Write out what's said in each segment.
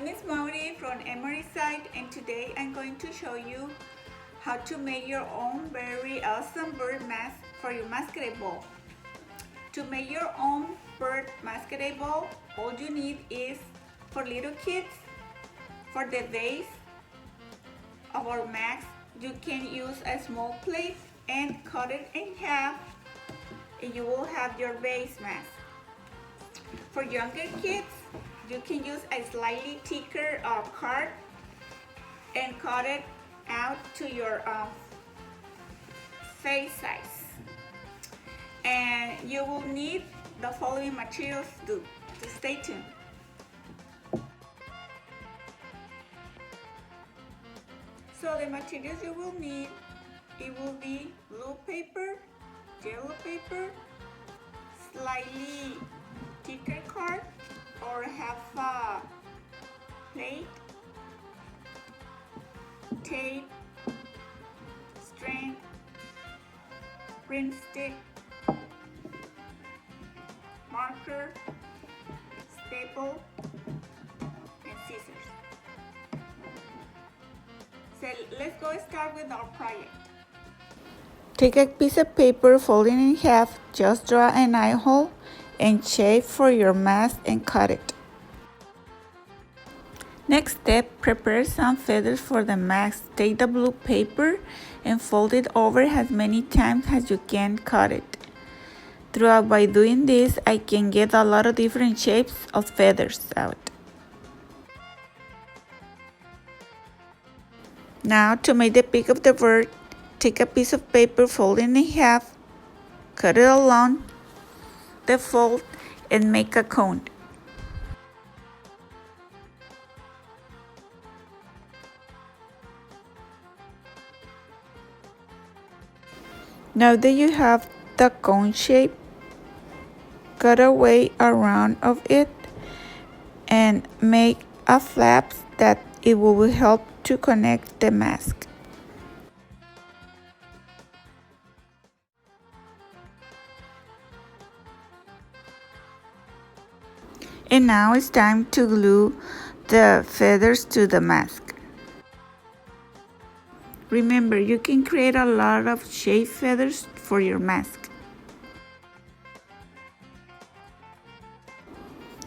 I'm Ms.Mauri from Emory site, and today I'm going to show you how to make your own very awesome bird mask for your masquerade ball. To make your own bird masquerade ball, all you need is, for little kids, for the base of our mask, you can use a small plate and cut it in half, and you will have your base mask. For younger kids, you can use a slightly thicker card and cut it out to your face size. And you will need the following materials to stay tuned. So the materials you will need, it will be blue paper, yellow paper, slightly thicker card, or half a plate, tape, string, print stick, marker, staple, and scissors. So let's go start with our project. Take a piece of paper, fold it in half, just draw an eye hole and shape for your mask and cut it. Next step, prepare some feathers for the mask. Take the blue paper and fold it over as many times as you can cut it. Throughout, by doing this, I can get a lot of different shapes of feathers out. Now, to make the peak of the bird, take a piece of paper, fold it in half, cut it along the fold, and make a cone. Now that you have the cone shape, cut away around of it and make a flap that it will help to connect the mask. And now it's time to glue the feathers to the mask. Remember, you can create a lot of shaped feathers for your mask.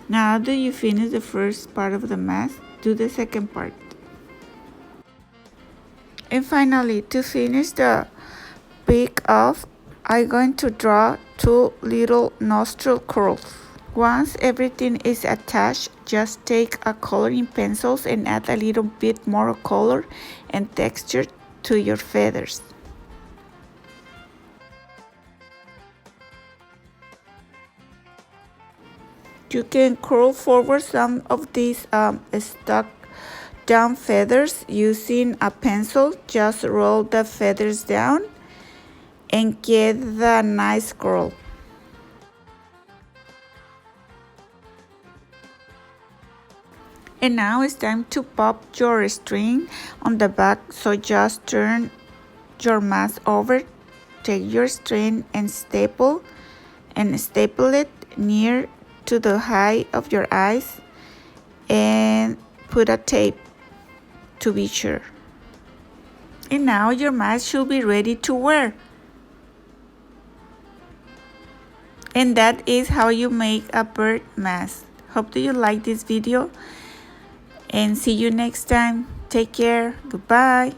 Now that you finish the first part of the mask, do the second part. And finally, to finish the peak off, I'm going to draw two little nostril curls. Once everything is attached, just take a coloring pencils and add a little bit more color and texture to your feathers. You can curl forward some of these stuck down feathers using a pencil. Just roll the feathers down and get the nice curl. And now it's time to pop your string on the back, so just turn your mask over, take your string and staple it near to the height of your eyes and put a tape to be sure. And now your mask should be ready to wear. And that is how you make a bird mask. Hope that you like this video. And see you next time. Take care. Goodbye.